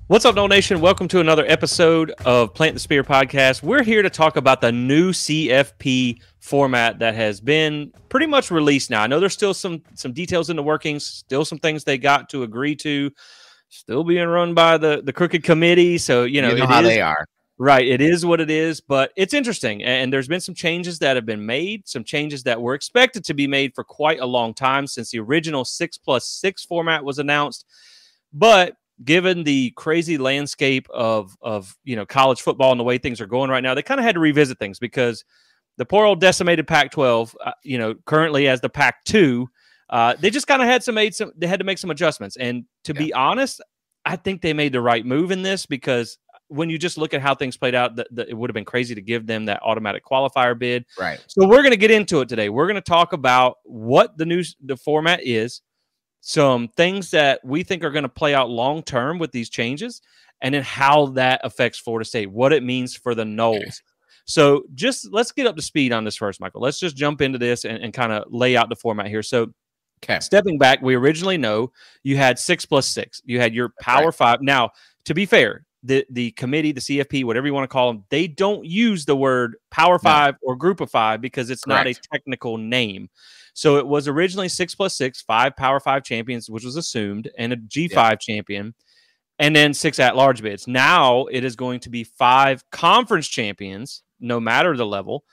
What's up, Noel Nation? Welcome to another episode of Plant the Spear podcast. We're here to talk about the new CFP format that has been pretty much released now. I know there's still some details in the workings, still some things they got to agree to, still being run by the crooked committee. So, you know how they are. Right. It is what it is, but it's interesting. And there's been some changes that have been made, some changes that were expected to be made for quite a long time since the original 6+6 format was announced. But given the crazy landscape of college football and the way things are going right now, they kind of had to revisit things because the poor old decimated Pac-12, currently as the Pac-2, they just kind of had to make some adjustments. And to be honest, I think they made the right move in this because when you just look at how things played out, it would have been crazy to give them that automatic qualifier bid. Right. So we're going to get into it today. We're going to talk about what the format is, some things that we think are going to play out long-term with these changes, and then how that affects Florida State, what it means for the Noles. So let's get up to speed on this first, Michael. Let's just jump into this and kind of lay out the format here. So stepping back, we originally know you had 6+6. You had your Power Five. Now, to be fair, the committee, the CFP, whatever you want to call them, they don't use the word Power Five or Group of Five because it's not a technical name. So it was originally 6+6, 5 Power 5 champions, which was assumed, and a G5 champion, and then 6 at-large bids. Now it is going to be 5 conference champions, no matter the level,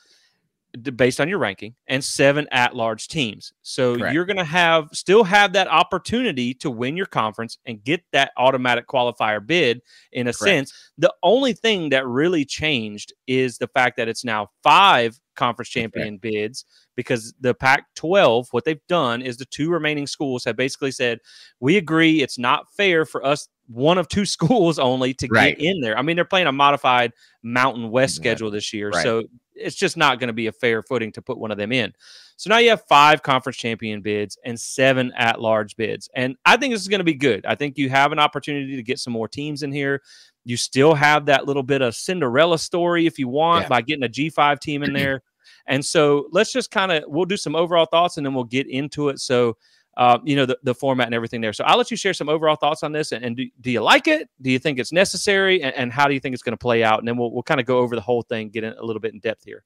based on your ranking, and 7 at-large teams. So you're going to still have that opportunity to win your conference and get that automatic qualifier bid in a sense. The only thing that really changed is the fact that it's now 5 conference champion bids, because the Pac-12, what they've done is the 2 remaining schools have basically said, we agree it's not fair for us, one of 2 schools only, to get in there. I mean, they're playing a modified Mountain West schedule this year, so it's just not going to be a fair footing to put one of them in. So now you have 5 conference champion bids and 7 at-large bids, and I think this is going to be good. I think you have an opportunity to get some more teams in here. You still have that little bit of Cinderella story if you want by getting a G5 team in there. And so let's just we'll do some overall thoughts and then we'll get into it. So, the format and everything there. So I'll let you share some overall thoughts on this. And do you like it? Do you think it's necessary? And how do you think it's going to play out? And then we'll kind of go over the whole thing, get in a little bit in depth here.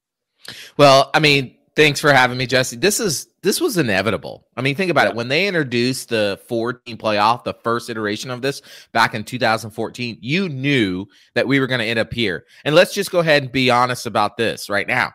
Well, I mean, thanks for having me, Jesse. This was inevitable. I mean, think about it. When they introduced the 4-team playoff, the first iteration of this back in 2014, you knew that we were going to end up here. And let's just go ahead and be honest about this right now.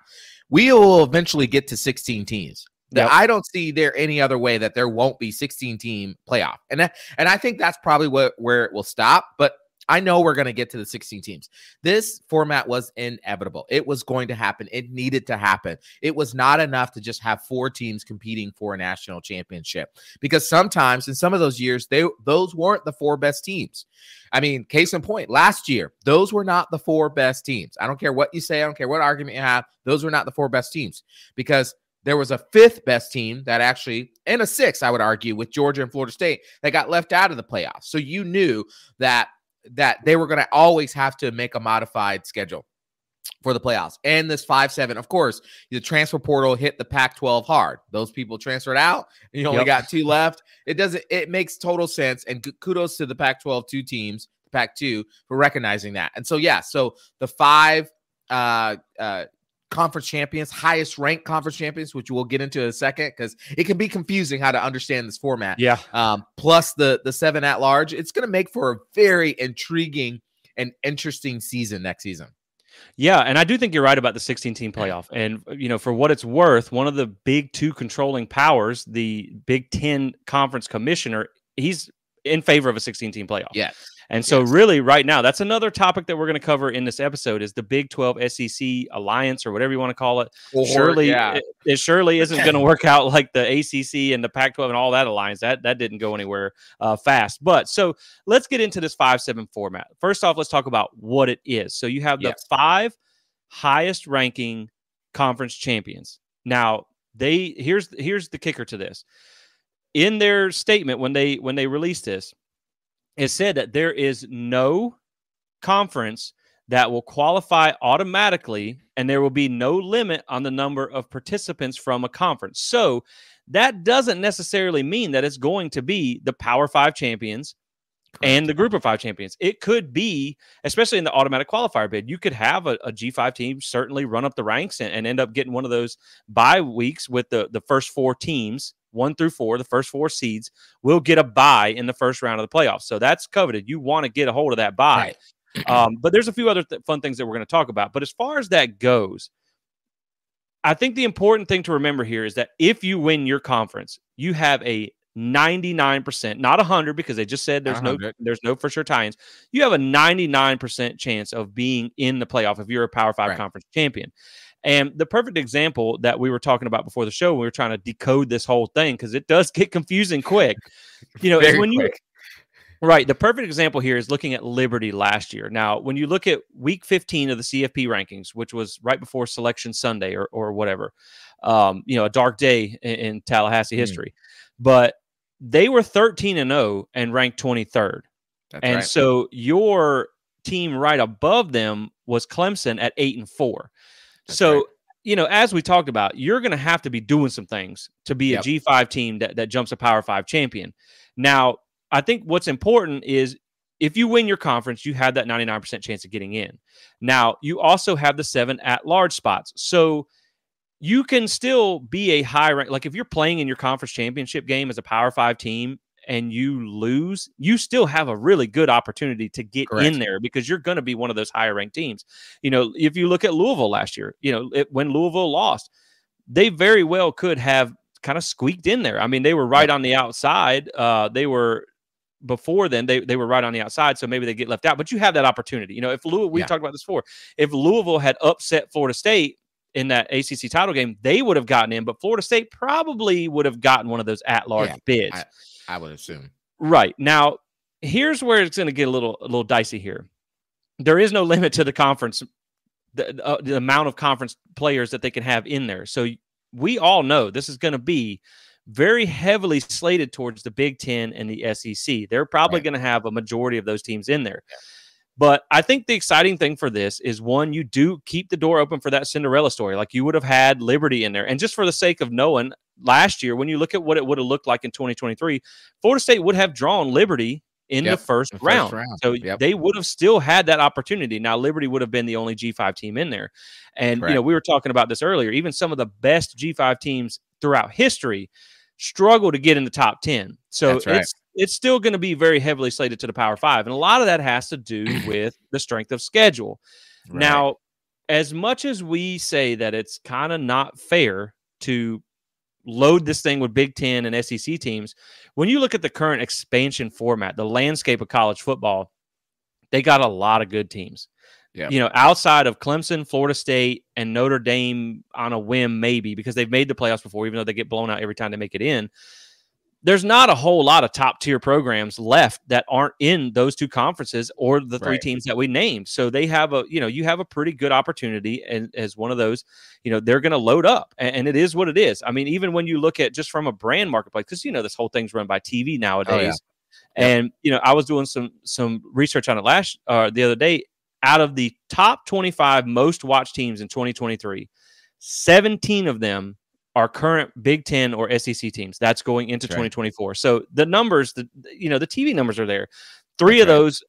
We will eventually get to 16 teams. I don't see there any other way that there won't be 16-team playoff. And I think that's probably where it will stop. But I know we're going to get to the 16 teams. This format was inevitable. It was going to happen. It needed to happen. It was not enough to just have 4 teams competing for a national championship, because sometimes in some of those years, those weren't the 4 best teams. I mean, case in point, last year, those were not the 4 best teams. I don't care what you say. I don't care what argument you have. Those were not the 4 best teams, because there was a 5th best team that actually, and a 6th, I would argue, with Georgia and Florida State, that got left out of the playoffs. So you knew that they were going to always have to make a modified schedule for the playoffs. And this 5-7, of course, the transfer portal hit the Pac-12 hard. Those people transferred out, and you only got 2 left. It makes total sense. And kudos to the Pac-12 2 teams, the Pac-2, for recognizing that. And so, so the 5 conference champions, highest ranked conference champions, which we'll get into in a second, because it can be confusing how to understand this format. Plus the 7 at large, it's going to make for a very intriguing and interesting season next season. Yeah, and I do think you're right about the 16-team playoff. And, for what it's worth, one of the big 2 controlling powers, the Big Ten Conference Commissioner, he's in favor of a 16-team playoff. And so really right now, that's another topic that we're going to cover in this episode, is the Big 12 SEC alliance, or whatever you want to call it. It surely isn't going to work out like the ACC and the Pac-12 and all that alliance. That didn't go anywhere fast. But so let's get into this 5-7 format. First off, let's talk about what it is. So you have the 5 highest ranking conference champions. Now, here's the kicker to this. In their statement when they released this, it said that there is no conference that will qualify automatically, and there will be no limit on the number of participants from a conference. So that doesn't necessarily mean that it's going to be the Power 5 champions, and the group of 5 champions. It could be, especially in the automatic qualifier bid, you could have a G5 team certainly run up the ranks and end up getting one of those bye weeks with the first 4 teams, 1 through 4, the first 4 seeds will get a bye in the first round of the playoffs. So that's coveted. You want to get a hold of that bye. Right. But there's a few other fun things that we're going to talk about. But as far as that goes, I think the important thing to remember here is that if you win your conference, you have a 99%, not 100, because they just said there's no for sure tie-ins. You have a 99% chance of being in the playoff if you're a Power 5 conference champion. And the perfect example that we were talking about before the show, we were trying to decode this whole thing because it does get confusing quick. Is when you right. The perfect example here is looking at Liberty last year. Now, when you look at week 15 of the CFP rankings, which was right before Selection Sunday or whatever, a dark day in Tallahassee history, but they were 13-0 and ranked 23rd. So your team right above them was Clemson at 8-4. So, as we talked about, you're going to have to be doing some things to be a G5 team that jumps a Power 5 champion. Now, I think what's important is if you win your conference, you have that 99% chance of getting in. Now, you also have the 7 at-large spots. So you can still be a high rank. Like if you're playing in your conference championship game as a Power 5 team and you lose, you still have a really good opportunity to get in there because you're going to be one of those higher ranked teams. If you look at Louisville last year, when Louisville lost, they very well could have kind of squeaked in there. I mean, they were right on the outside. Before then, they were right on the outside, so maybe they get left out. But you have that opportunity. If we talked about this before, if Louisville had upset Florida State in that ACC title game, they would have gotten in, but Florida State probably would have gotten one of those at-large bids. I would assume. Right. Now, here's where it's going to get a little dicey here. There is no limit to the conference, the amount of conference players that they can have in there. So we all know this is going to be very heavily slated towards the Big Ten and the SEC. They're probably going to have a majority of those teams in there. Yeah. But I think the exciting thing for this is, one, you do keep the door open for that Cinderella story. Like you would have had Liberty in there. And just for the sake of knowing, last year, when you look at what it would have looked like in 2023, Florida State would have drawn Liberty in the first round. So they would have still had that opportunity. Now, Liberty would have been the only G5 team in there. And, we were talking about this earlier. Even some of the best G5 teams throughout history struggle to get in the top 10. So it's still going to be very heavily slated to the Power 5. And a lot of that has to do with the strength of schedule. Right. Now, as much as we say that it's kind of not fair to load this thing with Big Ten and SEC teams, when you look at the current expansion format, the landscape of college football, they got a lot of good teams. Yeah. Outside of Clemson, Florida State, and Notre Dame on a whim, maybe, because they've made the playoffs before, even though they get blown out every time they make it in. There's not a whole lot of top-tier programs left that aren't in those two conferences or the 3 teams that we named. So they have you have a pretty good opportunity, and as one of those, they're going to load up, and it is what it is. I mean, even when you look at just from a brand marketplace, because this whole thing's run by TV nowadays. Oh, yeah. And I was doing some research on it the other day. Out of the top 25 most watched teams in 2023, 17 of them are current Big Ten or SEC teams. That's going into 2024. So the numbers, the TV numbers are there. 3 of those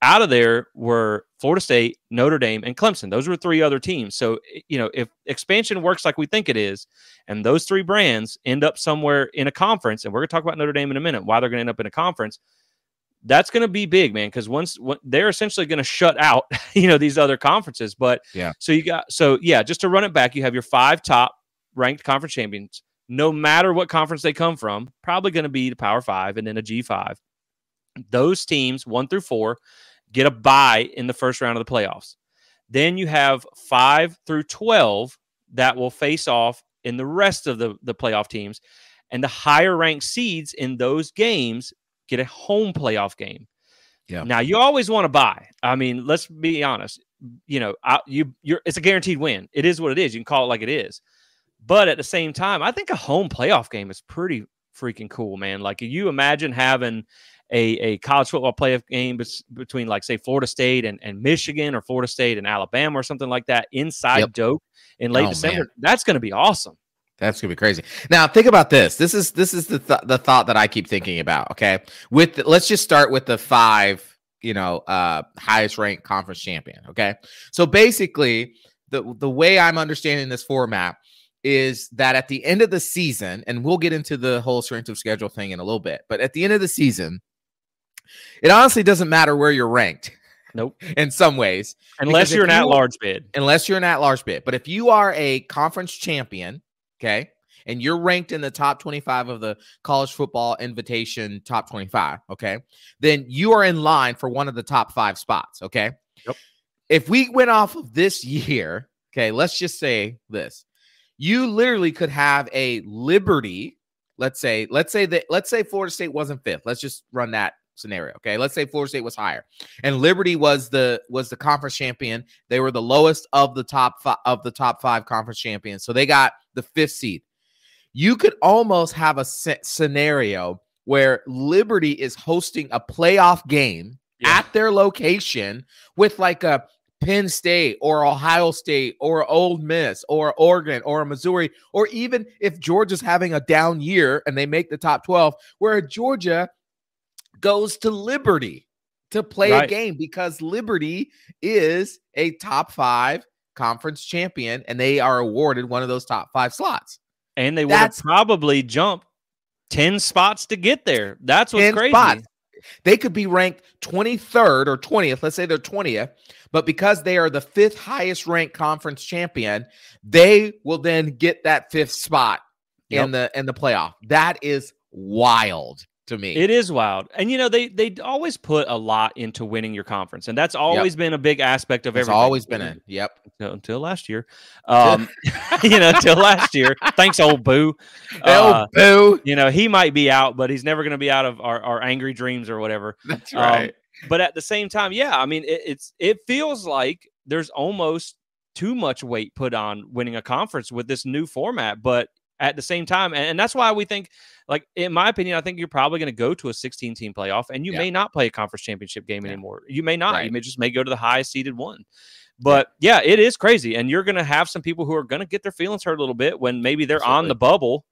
out of there were Florida State, Notre Dame, and Clemson. Those were 3 other teams. So, if expansion works like we think it is, and those 3 brands end up somewhere in a conference, and we're going to talk about Notre Dame in a minute, why they're going to end up in a conference, that's going to be big, man, because once they're essentially going to shut out, these other conferences. But just to run it back, you have your 5 top ranked conference champions, no matter what conference they come from, probably going to be the Power 5 and then a G5. Those teams 1 through 4 get a bye in the first round of the playoffs. Then you have 5 through 12 that will face off in the rest of the playoff teams, and the higher ranked seeds in those games get a home playoff game. Yeah. Now, you always want to buy. I mean, let's be honest. It's a guaranteed win. It is what it is. You can call it like it is. But at the same time, I think a home playoff game is pretty freaking cool, man. Like, you imagine having a college football playoff game between, like, say, Florida State and Michigan, or Florida State and Alabama, or something like that inside Doak in late December. Man. That's going to be awesome. That's gonna be crazy. Now think about this. This is the thought that I keep thinking about. Okay, let's just start with the 5, highest ranked conference champion. Okay, so basically the way I'm understanding this format is that at the end of the season, and we'll get into the whole strength of schedule thing in a little bit, but at the end of the season, it honestly doesn't matter where you're ranked. Nope. In some ways, unless you're an at-large bid. Unless you're an at-large bid, but if you are a conference champion. Okay. And you're ranked in the top 25 of the college football invitation top 25. Okay. Then you are in line for one of the top 5 spots. Okay. Yep. If we went off of this year, okay, let's just say this. You literally could have a Liberty. Let's say Florida State wasn't 5th. Let's just run that scenario. Okay. Let's say Florida State was higher and Liberty was the conference champion. They were the lowest of the top 5 conference champions. So they got the 5th seed. You could almost have a scenario where Liberty is hosting a playoff game at their location with like a Penn State or Ohio State or Ole Miss or Oregon or Missouri, or even if Georgia's having a down year and they make the top 12, where Georgia goes to Liberty to play a game because Liberty is a top 5 conference champion and they are awarded one of those top 5 slots. And they would have probably jumped 10 spots to get there. That's what's crazy. Spots. They could be ranked 23rd or 20th. Let's say they're 20th, but because they are the 5th highest ranked conference champion, they will then get that 5th spot in the playoff. That is wild to me. It is wild. And they always put a lot into winning your conference, and that's always been a big aspect of everything. It's always been it. Yep. Until last year. Until last year. Thanks, old Boo. Boo. He might be out, but he's never going to be out of our angry dreams or whatever. That's right. But at the same time, it feels like there's almost too much weight put on winning a conference with this new format, but at the same time, and that's why we think, like, in my opinion, I think you're probably going to go to a 16-team playoff, and you may not play a conference championship game anymore. You may not. You may go to the highest seeded one. But, it is crazy, and you're going to have some people who are going to get their feelings hurt a little bit when maybe they're on the bubble.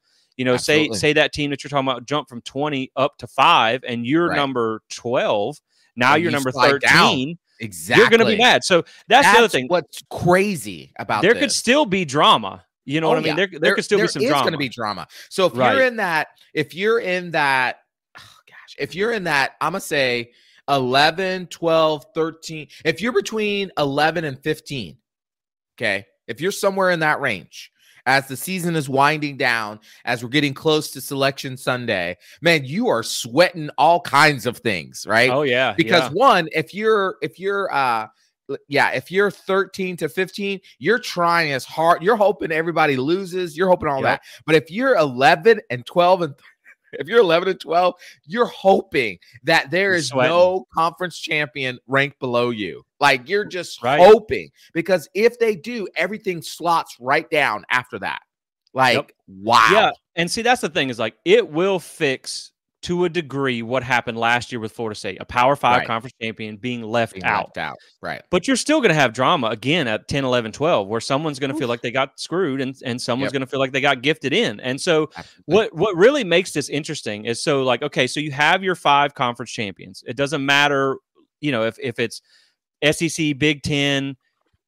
Say that team that you're talking about jumped from 20 up to 5, and you're number 12. Now you're number 13. Down. Exactly. You're going to be mad. So that's the other thing. What's crazy about there could still be drama. You know what I mean? There could still be some drama. There's going to be drama. So if you're in that, I'm going to say 11, 12, 13. If you're between 11 and 15, okay, if you're somewhere in that range, as the season is winding down, as we're getting close to Selection Sunday, man, you are sweating all kinds of things, right? Oh, yeah. Because one, if you're 13 to 15, you're trying as hard. You're hoping everybody loses. You're hoping all that. But if you're 11 and 12, you're hoping that there is no conference champion ranked below you. Like, you're just hoping, because if they do, everything slots right down after that. Like, wow. Yeah. And see, that's the thing, is like, it will fix to a degree what happened last year with Florida State, a Power 5 conference champion being left out. Right. But you're still going to have drama again at 10, 11, 12, where someone's going to feel like they got screwed and someone's going to feel like they got gifted in. And so what really makes this interesting is, so you have your 5 conference champions. It doesn't matter, if it's SEC, Big Ten,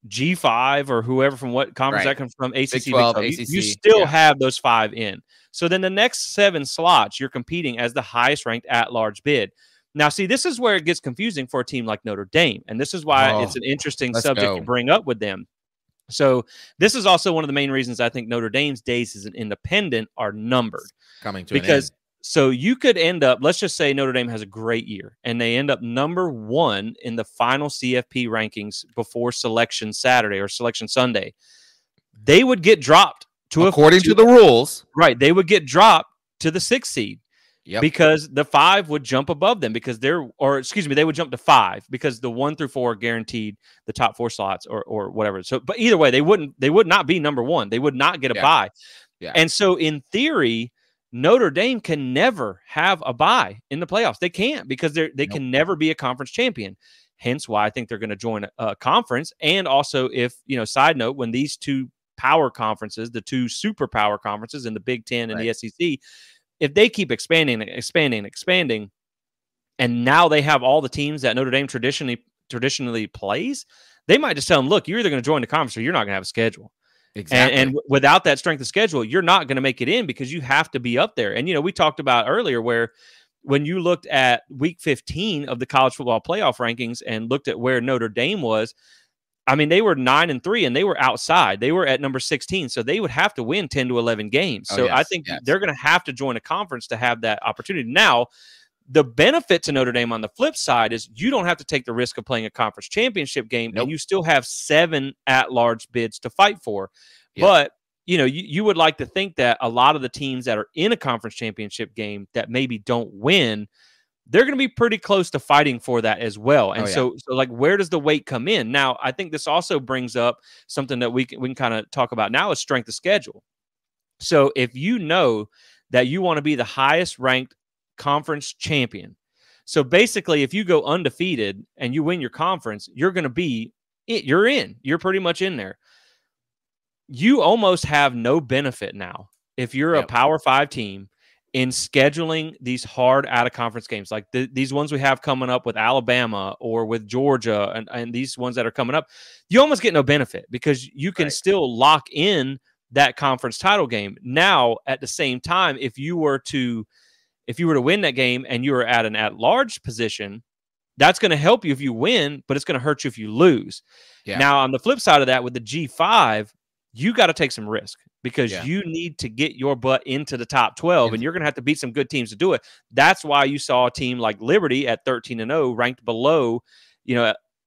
G5, or whoever from what conference that comes from, ACC, Big 12, ACC, you still have those 5 in. So then the next 7 slots, you're competing as the highest ranked at-large bid. Now, see, this is where it gets confusing for a team like Notre Dame, and this is why it's an interesting subject to bring up with them. So this is also one of the main reasons I think Notre Dame's days as an independent are numbered. Coming to an end. So you could end up, let's just say Notre Dame has a great year, and they end up number 1 in the final CFP rankings before Selection Saturday or Selection Sunday. They would get dropped according to the rules. Right. They would get dropped to the 6th seed because the 5 would jump above them, because they would jump to 5 because the 1 through 4 are guaranteed the top 4 slots or whatever. So, but either way, they would not be number 1. They would not get a bye. Yeah. And so in theory, Notre Dame can never have a bye in the playoffs. They can't, because they can never be a conference champion. Hence why I think they're going to join a conference. And also, if, side note, when these 2 power conferences, the two super power conferences in the Big Ten and Right. the SEC, if they keep expanding, and now they have all the teams that Notre Dame traditionally plays, they might just tell them, look, you're either going to join the conference or you're not going to have a schedule. Exactly. And without that strength of schedule, you're not going to make it in because you have to be up there. And, we talked about earlier where when you looked at week 15 of the college football playoff rankings and looked at where Notre Dame was, I mean, they were 9-3 and they were outside. They were at number 16. So they would have to win 10 to 11 games. So I think they're going to have to join a conference to have that opportunity. Now, the benefit to Notre Dame on the flip side is you don't have to take the risk of playing a conference championship game, and you still have 7 at-large bids to fight for. Yep. But, you would like to think that a lot of the teams that are in a conference championship game that maybe don't win, they're going to be pretty close to fighting for that as well. And so like, where does the weight come in? Now, I think this also brings up something that we can kind of talk about now is strength of schedule. So if you know that you want to be the highest ranked conference champion, so basically if you go undefeated and you win your conference, you're going to be you're pretty much in there. You almost have no benefit now if you're a Power 5 team in scheduling these hard out-of-conference games, like these ones we have coming up with Alabama or with Georgia and these ones that are coming up. You almost get no benefit because you can still lock in that conference title game. Now, at the same time, if you were to win that game and you were at an at-large position, that's going to help you if you win, but it's going to hurt you if you lose. Yeah. Now, on the flip side of that, with the G5, you got to take some risk because you need to get your butt into the top 12, and you're going to have to beat some good teams to do it. That's why you saw a team like Liberty at 13-0 ranked below,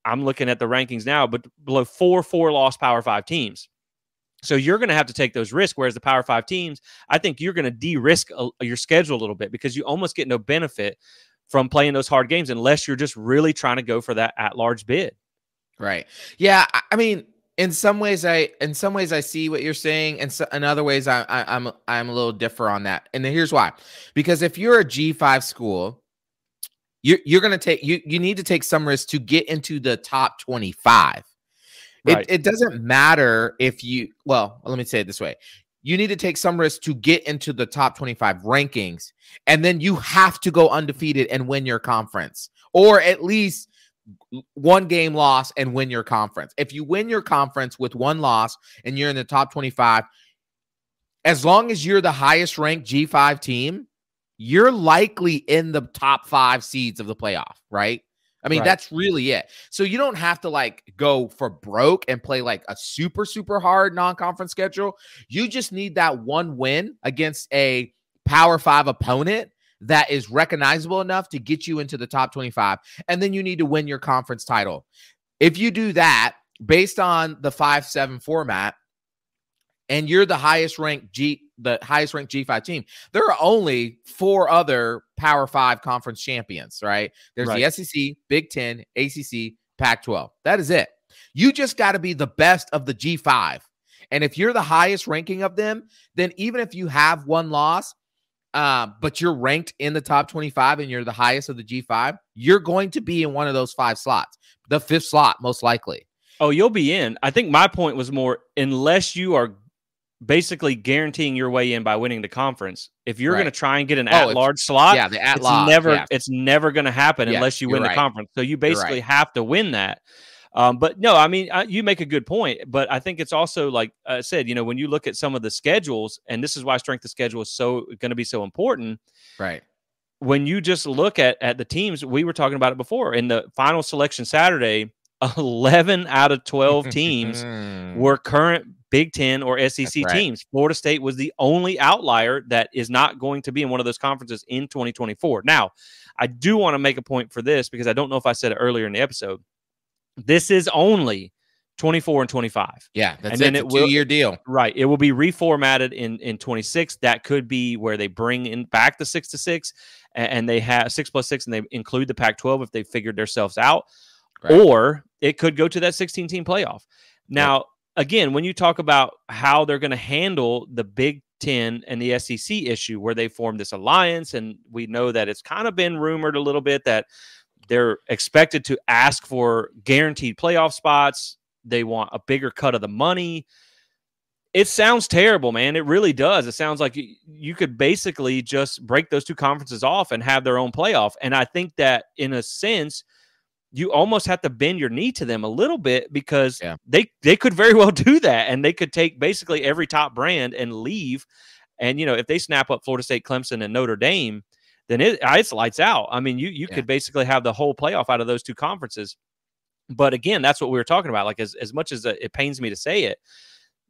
I'm looking at the rankings now, but below 4 loss Power 5 teams. So you're going to have to take those risks, whereas the Power 5 teams, I think you're going to de-risk your schedule a little bit because you almost get no benefit from playing those hard games unless you're just really trying to go for that at-large bid. Right. Yeah, I mean, in some ways I see what you're saying, and so, in other ways I'm a little different on that. And here's why. Because if you're a G5 school, you're going to take you need to take some risk to get into the top 25. Right. It doesn't matter if let me say it this way. You need to take some risk to get into the top 25 rankings, and then you have to go undefeated and win your conference, or at least one game loss and win your conference. If you win your conference with one loss and you're in the top 25, as long as you're the highest ranked G5 team, you're likely in the top 5 seeds of the playoff, right? I mean, that's really it. So you don't have to like go for broke and play like a super, super hard non-conference schedule. You just need that one win against a Power 5 opponent that is recognizable enough to get you into the top 25. And then you need to win your conference title. If you do that based on the 5-7 format, and you're the highest ranked G5 team, there are only 4 other Power 5 conference champions, right? There's the SEC, Big Ten, ACC, Pac-12. That is it. You just got to be the best of the G5. And if you're the highest ranking of them, then even if you have one loss, but you're ranked in the top 25 and you're the highest of the G5, you're going to be in one of those 5 slots, the 5th slot, most likely. Oh, you'll be in. I think my point was more, unless you are basically guaranteeing your way in by winning the conference, if you're going to try and get an at-large slot, the at-large, it's never going to happen unless you win the conference. So you basically have to win that. But no, I mean, you make a good point, but I think it's also, like I said, when you look at some of the schedules, and this is why strength of schedule is going to be so important. Right. When you just look at the teams, we were talking about it before in the final selection Saturday, 11 out of 12 teams were current Big Ten or SEC teams. Florida State was the only outlier that is not going to be in one of those conferences in 2024. Now, I do want to make a point for this because I don't know if I said it earlier in the episode. This is only 24 and 25. Yeah, that's a 2-year deal. Right. It will be reformatted in 26. That could be where they bring in back the 6-6 and they have 6+6 and they include the Pac-12 if they figured themselves out. Right. Or it could go to that 16-team playoff. Now, again, when you talk about how they're going to handle the Big Ten and the SEC issue where they formed this alliance, and we know that it's kind of been rumored a little bit that they're expected to ask for guaranteed playoff spots. They want a bigger cut of the money. It sounds terrible, man. It really does. It sounds like you could basically just break those two conferences off and have their own playoff. And I think that in a sense, you almost have to bend your knee to them a little bit, because they could very well do that. And they could take basically every top brand and leave. And, if they snap up Florida State, Clemson, and Notre Dame, then it's lights out. I mean, you could basically have the whole playoff out of those two conferences. But again, that's what we were talking about. Like, as much as it pains me to say it,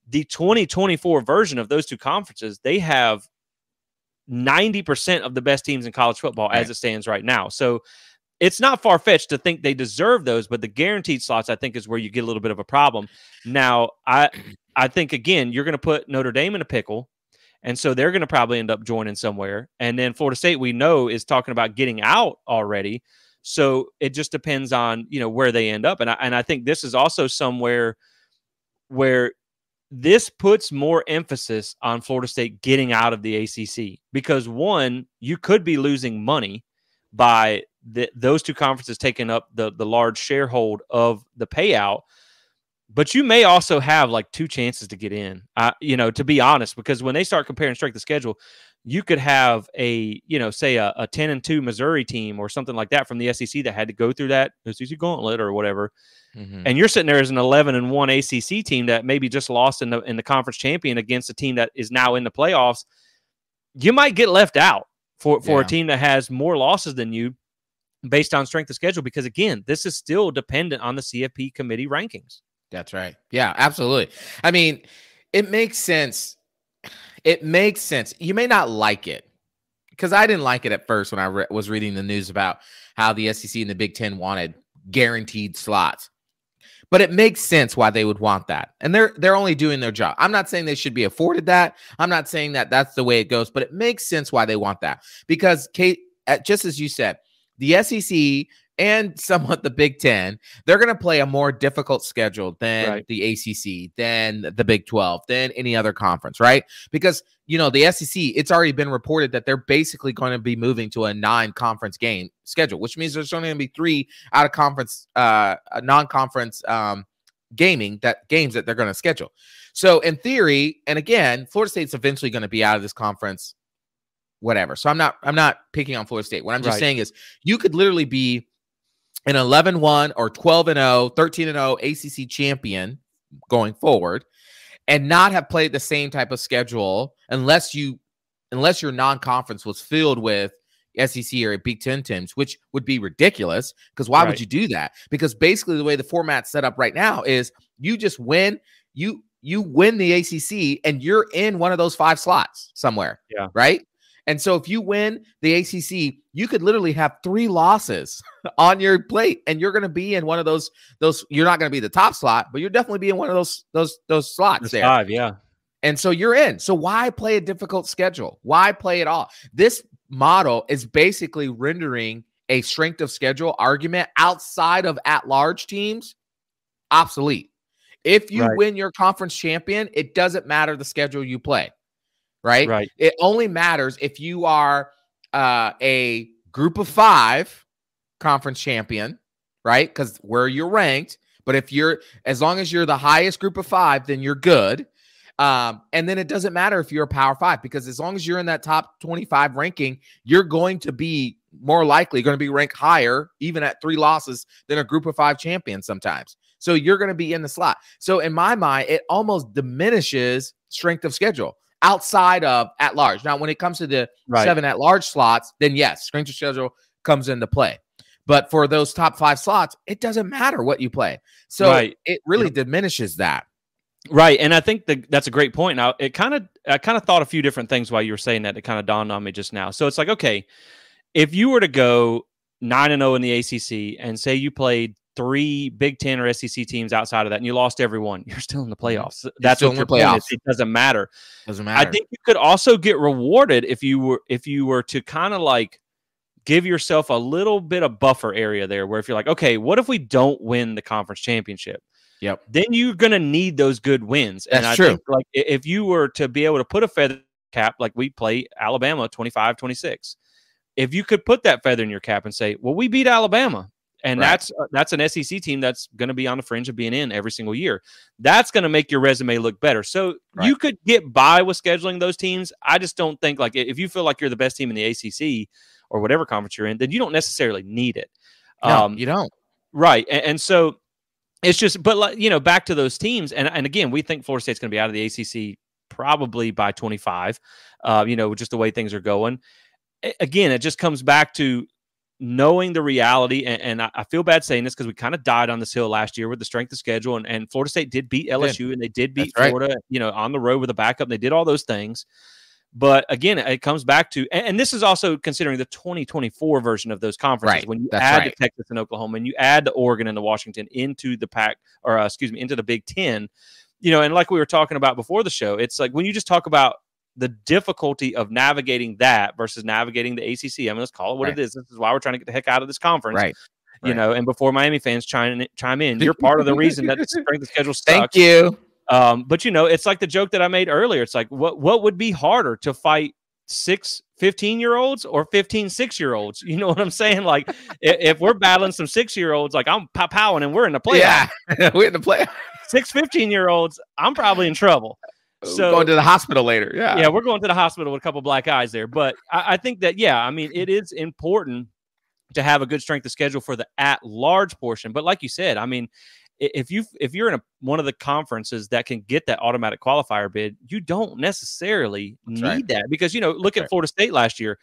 the 2024 version of those two conferences, they have 90% of the best teams in college football as it stands right now. So it's not far-fetched to think they deserve those, but the guaranteed slots, I think, is where you get a little bit of a problem. Now, I think, again, you're going to put Notre Dame in a pickle, and so they're going to probably end up joining somewhere. And then Florida State, we know, is talking about getting out already. So it just depends on, where they end up. And I think this is also somewhere where this puts more emphasis on Florida State getting out of the ACC, because, one, you could be losing money by those two conferences taking up the large sharehold of the payout, but you may also have like two chances to get in, to be honest, because when they start comparing strength of schedule, you could have say a 10-2 Missouri team or something like that from the SEC that had to go through that SEC gauntlet or whatever. And you're sitting there as an 11-1 ACC team that maybe just lost in the conference champion against a team that is now in the playoffs. You might get left out for a team that has more losses than you based on strength of schedule, because, again, this is still dependent on the CFP committee rankings. That's right. Yeah, absolutely. I mean, it makes sense. It makes sense. You may not like it, because I didn't like it at first when I was reading the news about how the SEC and the Big Ten wanted guaranteed slots. But it makes sense why they would want that. And they're only doing their job. I'm not saying they should be afforded that. I'm not saying that that's the way it goes, but it makes sense why they want that. Because, Kate, just as you said, the SEC and somewhat the Big Ten, they're going to play a more difficult schedule than the ACC, than the Big 12, than any other conference, right? Because, the SEC, it's already been reported that they're basically going to be moving to a 9-conference game schedule, which means there's only going to be 3 out of conference, non-conference games that they're going to schedule. So in theory, and again, Florida State's eventually going to be out of this conference, whatever. So I'm not picking on Florida State. What I'm just saying is, you could literally be an 11-1 or 12-0, 13-0 ACC champion going forward, and not have played the same type of schedule unless your non-conference was filled with SEC or Big Ten teams, which would be ridiculous, because why would you do that? Because basically the way the format's set up right now is you just win, you win the ACC and you're in one of those 5 slots somewhere, right? And so if you win the ACC, you could literally have 3 losses on your plate, and you're going to be in one of those. You're not going to be the top slot, but you're definitely be in one of those slots there. 5, yeah. And so you're in. So why play a difficult schedule? Why play it all? This model is basically rendering a strength of schedule argument outside of at-large teams obsolete. If you win your conference champion, it doesn't matter the schedule you play. Right. It only matters if you are a group of 5 conference champion, right? Because where you're ranked. But as long as you're the highest group of 5, then you're good. And then it doesn't matter if you're a Power 5, because as long as you're in that top 25 ranking, you're going to be more likely going to be ranked higher, even at 3 losses, than a group of 5 champion sometimes. So you're going to be in the slot. So in my mind, it almost diminishes strength of schedule outside of at large. Now, when it comes to the 7 at large slots, then yes, strength of schedule comes into play. But for those top 5 slots, it doesn't matter what you play. So it really diminishes that. Right. And I think that's a great point. Now, I kind of thought a few different things while you were saying that. It kind of dawned on me just now. So it's like, okay, if you were to go 9-0 in the ACC and say you played 3 Big Ten or SEC teams outside of that, and you lost every one, you're still in the playoffs. That's what your point is. It doesn't matter. Doesn't matter. I think you could also get rewarded if you were to kind of like give yourself a little bit of buffer area there, where if you're like, okay, what if we don't win the conference championship? Yep. Then you're going to need those good wins. That's and I true. think, like, if you were to be able to put a feather cap, like we play Alabama 25-26, if you could put that feather in your cap and say, well, we beat Alabama, And Right. that's an SEC team that's going to be on the fringe of being in every single year. That's going to make your resume look better. So you could get by with scheduling those teams. I just don't think, like, if you feel like you're the best team in the ACC or whatever conference you're in, then you don't necessarily need it. No, you don't. Right. And so it's just, but, like, you know, back to those teams. And again, we think Florida State's going to be out of the ACC probably by 25, you know, just the way things are going. Again, it just comes back to knowing the reality. And I feel bad saying this because we kind of died on this hill last year with the strength of schedule. And Florida State did beat LSU and they did beat Florida, you know, on the road with a backup. They did all those things. But again, it comes back to, and this is also considering the 2024 version of those conferences. When you add the Texas and Oklahoma, and you add the Oregon and the Washington into the into the Big Ten, you know, and like we were talking about before the show, it's like when you just talk about the difficulty of navigating that versus navigating the ACC. I mean, let's call it what it is. This is why we're trying to get the heck out of this conference. You know, and before Miami fans chime in, you're part of the reason that the strength of schedule sucks. Thank you. But, you know, it's like the joke that I made earlier. It's like, what would be harder to fight 6 15-year-olds or 15 6-year-olds? You know what I'm saying? Like, if we're battling some 6-year-olds, like I'm powing and we're in the playoff. Yeah, we're in the playoff. 6 15-year-olds, I'm probably in trouble. So going to the hospital later. Yeah, we're going to the hospital with a couple black eyes there. But I think that, I mean, it is important to have a good strength of schedule for the at-large portion. But like you said, I mean, if you're in one of the conferences that can get that automatic qualifier bid, you don't necessarily need that, because, you know, look at Florida State last year.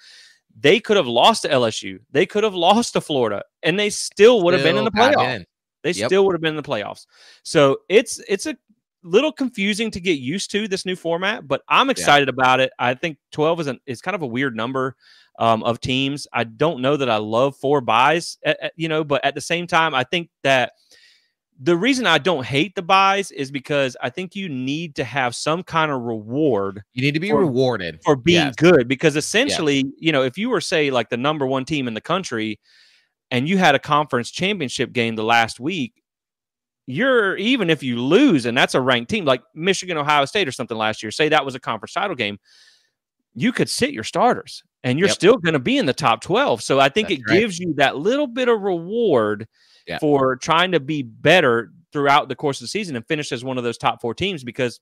They could have lost to LSU. They could have lost to Florida, and they still would have been in the playoffs. They still would have been in the playoffs. So it's a little confusing to get used to, this new format, but I'm excited about it. I think 12 is kind of a weird number of teams. I don't know that I love 4 buys, you know, but at the same time, I think that the reason I don't hate the buys is because I think you need to have some kind of reward. You need to be rewarded for being good, because essentially, you know, if you were, say, like the number 1 team in the country and you had a conference championship game the last week, even if you lose, and that's a ranked team like Michigan, Ohio State or something last year, say that was a conference title game, you could sit your starters and you're still going to be in the top 12. So I think it gives you that little bit of reward for trying to be better throughout the course of the season and finish as one of those top 4 teams, because,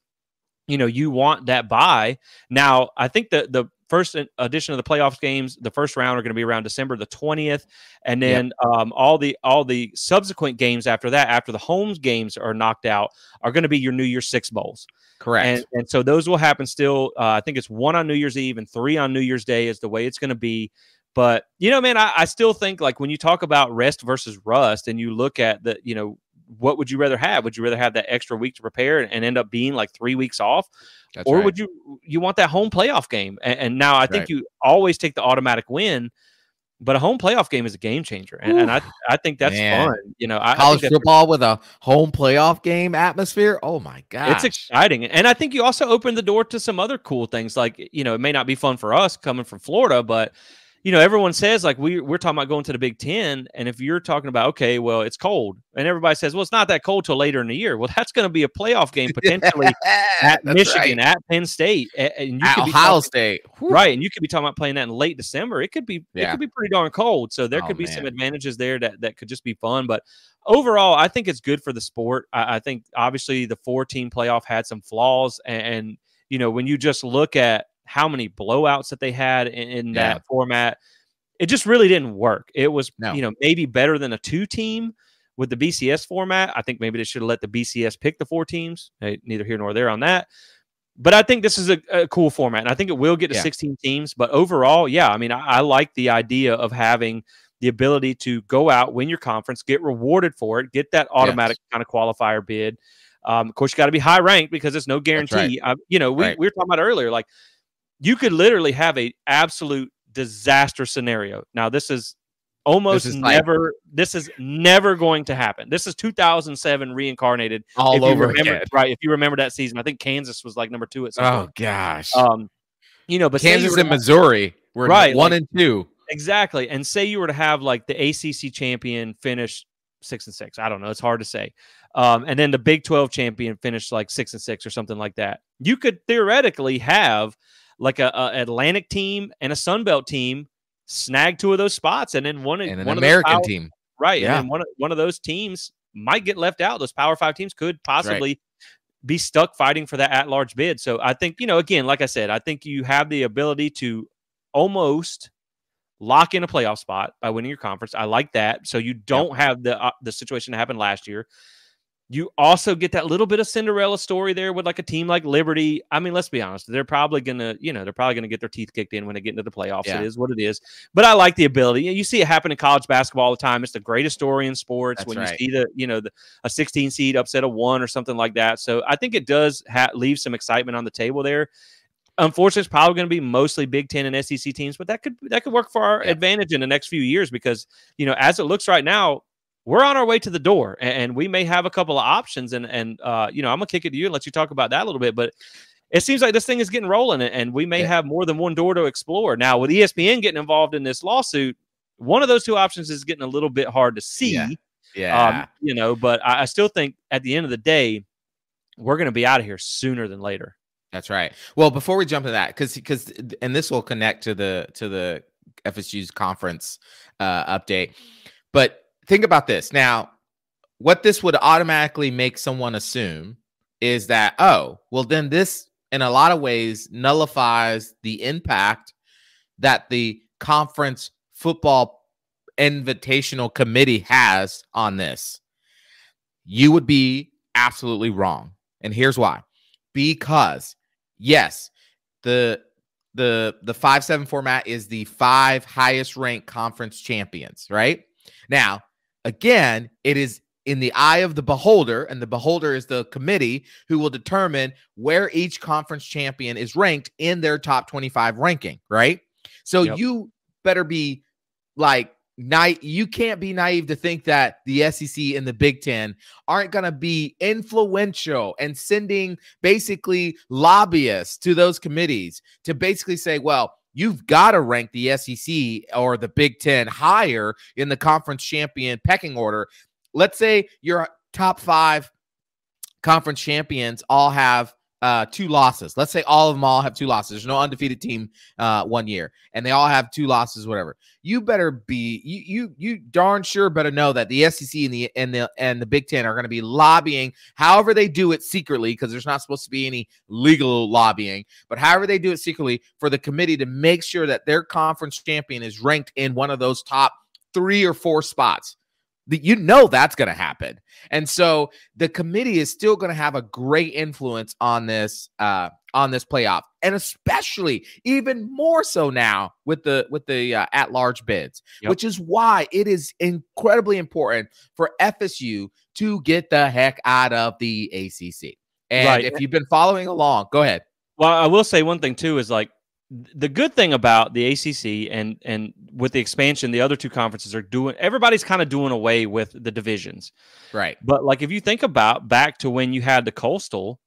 you know, you want that bye. Now, I think that the first edition of the playoffs games, the first round, are going to be around December the 20th. And then all the subsequent games after that, after the home games are knocked out, are going to be your New Year's 6 bowls. Correct. And so those will happen still. I think it's 1 on New Year's Eve and 3 on New Year's Day is the way it's going to be. But, you know, man, I still think, like, when you talk about rest versus rust and you look at the, you know, what would you rather have? Would you rather have that extra week to prepare and end up being like 3 weeks off? Or would you want that home playoff game? And now I think you always take the automatic win, but a home playoff game is a game changer. And I think that's fun. You know, college football with a home playoff game atmosphere. Oh my God. It's exciting. And I think you also open the door to some other cool things. Like, you know, it may not be fun for us coming from Florida, but, you know, everyone says, like, we're talking about going to the Big Ten. And if you're talking about, okay, well, it's cold, and everybody says, well, it's not that cold till later in the year. Well, that's going to be a playoff game potentially at Michigan, at Penn State, and you at Ohio State. Right. And you could be talking about playing that in late December. It could be pretty darn cold. So there could be some advantages there that could just be fun. But overall, I think it's good for the sport. I think obviously the 4-team playoff had some flaws. And, you know, when you just look at how many blowouts that they had in that format, it just really didn't work. It was, you know, maybe better than a 2-team with the BCS format. I think maybe they should have let the BCS pick the 4 teams. Neither here nor there on that. But I think this is a cool format, and I think it will get to 16 teams. But overall, I mean, I like the idea of having the ability to go out, win your conference, get rewarded for it, get that automatic kind of qualifier bid. Of course, you got to be high ranked, because it's no guarantee. You know, we were talking about earlier, like, you could literally have a absolute disaster scenario. Now, this is never going to happen. This is 2007 reincarnated all over again. Right. If you remember that season, I think Kansas was like number 2 at some point. Gosh. You know, but Kansas and Missouri were 1 and 2. Exactly. And say you were to have like the ACC champion finish 6-6. I don't know. It's hard to say. And then the Big 12 champion finished like 6-6 or something like that. You could theoretically have like a Atlantic team and a Sun Belt team snag 2 of those spots, and then one American team. Right. Yeah. And then one of those teams might get left out. Those Power 5 teams could possibly Right. be stuck fighting for that at-large bid. So I think, again, like I said, I think you have the ability to almost lock in a playoff spot by winning your conference. I like that. So you don't have the situation that happened last year. You also get that little bit of Cinderella story there with like a team like Liberty. I mean, let's be honest. They're probably gonna get their teeth kicked in when they get into the playoffs. Yeah. It is what it is. But I like the ability. You see it happen in college basketball all the time. It's the greatest story in sports. That's when right. you see a 16 seed upset a 1 or something like that. So I think it does leave some excitement on the table there. Unfortunately, it's probably going to be mostly Big Ten and SEC teams, but that could work for our advantage in the next few years because, as it looks right now, we're on our way to the door and we may have a couple of options. And I'm going to kick it to you and let you talk about that a little bit. But it seems like this thing is getting rolling and we may have more than one door to explore. Now, with ESPN getting involved in this lawsuit, one of those two options is getting a little bit hard to see. Yeah. But I still think at the end of the day, we're going to be out of here sooner than later. That's right. Well, before we jump to that, because and this will connect to the FSU's conference update, but think about this. Now, what this would automatically make someone assume is that, then this in a lot of ways nullifies the impact that the conference football invitational committee has on this. You would be absolutely wrong. And here's why. Because yes, the 5-7 format is the 5 highest ranked conference champions, right? Now, again, it is in the eye of the beholder, and the beholder is the committee who will determine where each conference champion is ranked in their top 25 ranking, right? So you better be like, you can't be naive to think that the SEC and the Big Ten aren't going to be influential and sending basically lobbyists to those committees to basically say, well, you've got to rank the SEC or the Big Ten higher in the conference champion pecking order. Let's say your top 5 conference champions all have 2 losses. Let's say all of them all have 2 losses. There's no undefeated team 1 year, and they all have 2 losses, whatever. You better be you darn sure better know that the SEC and the Big Ten are going to be lobbying, however they do it secretly, because there's not supposed to be any legal lobbying, but however they do it secretly, for the committee to make sure that their conference champion is ranked in one of those top 3 or 4 spots. That's going to happen. And so the committee is still going to have a great influence on this playoff, and especially even more so now with the at-large bids, which is why it is incredibly important for FSU to get the heck out of the ACC. And if you've been following along, go ahead. Well, I will say one thing too is like, the good thing about the ACC and with the expansion, the other 2 conferences everybody's kind of doing away with the divisions. Right. But like, if you think about back to when you had the Coastal,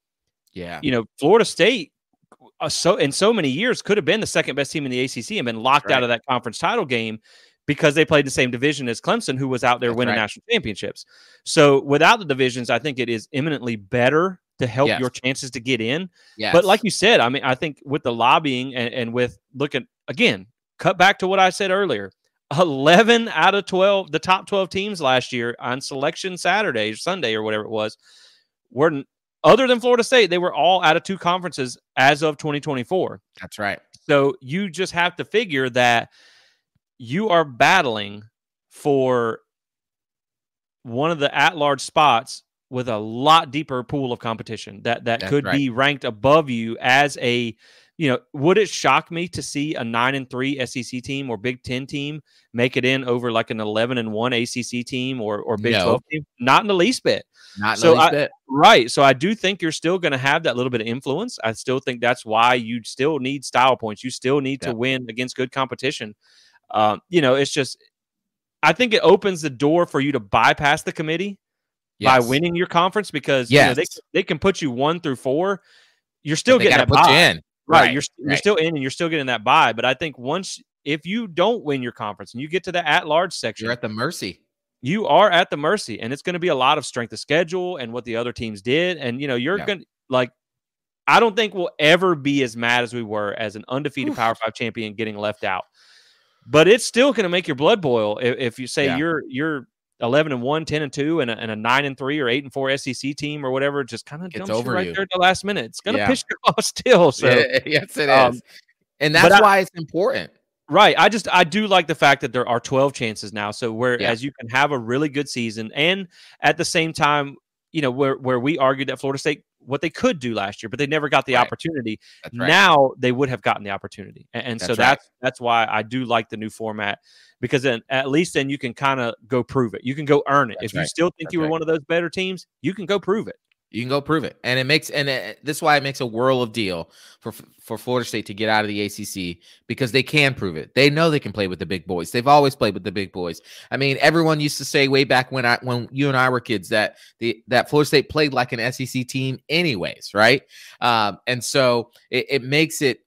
Florida State, in so many years could have been the second best team in the ACC and been locked out of that conference title game because they played the same division as Clemson, who was out there winning national championships. So without the divisions, I think it is eminently better to help your chances to get in. But like you said, I mean, I think with the lobbying and with looking, again, cut back to what I said earlier, 11 out of 12, the top 12 teams last year on selection Saturday, Sunday, or whatever it was, were, other than Florida State, they were all out of 2 conferences as of 2024. That's right. So you just have to figure that you are battling for one of the at-large spots with a lot deeper pool of competition that could be ranked above you as a, would it shock me to see a 9-3 SEC team or Big Ten team make it in over like an 11-1 ACC team or Big 12 team? Not in the least bit. Not in the least bit. Right. So I do think you're still going to have that little bit of influence. I still think that's why you still need style points. You still need to win against good competition. It's just, I think it opens the door for you to bypass the committee by winning your conference because they can put you 1 through 4. You're still getting that bye. Right. You're still in and you're still getting that bye. But I think if you don't win your conference and you get to the at-large section, you're at the mercy. You are at the mercy. And it's going to be a lot of strength of schedule and what the other teams did. And, you're going to, I don't think we'll ever be as mad as we were as an undefeated Power 5 champion getting left out. But it's still going to make your blood boil if you say you're 11-1, 10-2, and a 9-3 or 8-4 SEC team or whatever just kind of It's dumps you over right you. there at the last minute. It's going to Yeah. piss you off still. So Yes, it um, is. And but that's why it's important. right. I do like the fact that there are 12 chances now. So Yeah. whereas you can have a really good season, and at the same time, you know, where we argued that Florida State what they could do last year, but they never got the Right. opportunity. That's right. Now they would have gotten the opportunity. And so That's right. that's why I do like the new format, because then at least then you can kind of go prove it. You can go earn it. That's If you right. still think That's you were right. one of those better teams, you can go prove it. You can go prove it, and this is why it makes a world of deal for Florida State to get out of the ACC, because they can prove it. They know they can play with the big boys. They've always played with the big boys. I mean, everyone used to say way back when you and I were kids that Florida State played like an SEC team, anyways, right? And so it makes it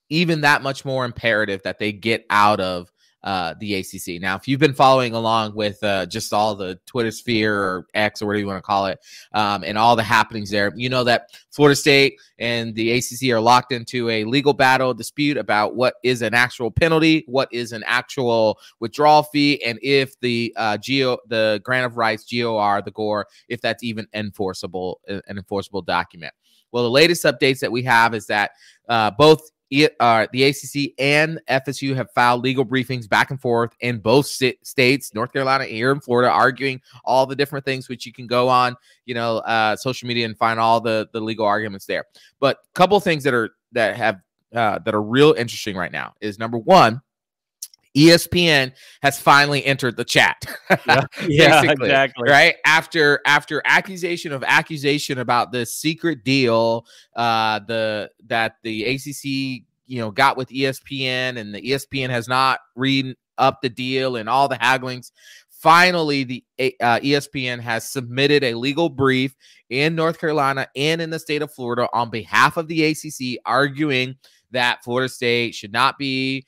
even that much more imperative that they get out of the ACC. Now, if you've been following along with just all the Twitter sphere or X or whatever you want to call it, and all the happenings there, you know that Florida State and the ACC are locked into a legal battle dispute about what is an actual penalty, what is an actual withdrawal fee, and if the grant of rights, GOR, the GOR, if that's even an enforceable document. Well, the latest updates that we have is that both the ACC and FSU have filed legal briefings back and forth in both states, North Carolina, here in Florida, arguing all the different things, which you can go on, social media and find all the legal arguments there. But a couple of things that are real interesting right now is, number one, ESPN has finally entered the chat. Yeah, exactly. Right after accusation about this secret deal that the ACC got with ESPN, and the ESPN has not read up the deal and all the hagglings. Finally, the ESPN has submitted a legal brief in North Carolina and in the state of Florida on behalf of the ACC, arguing that Florida State should not be,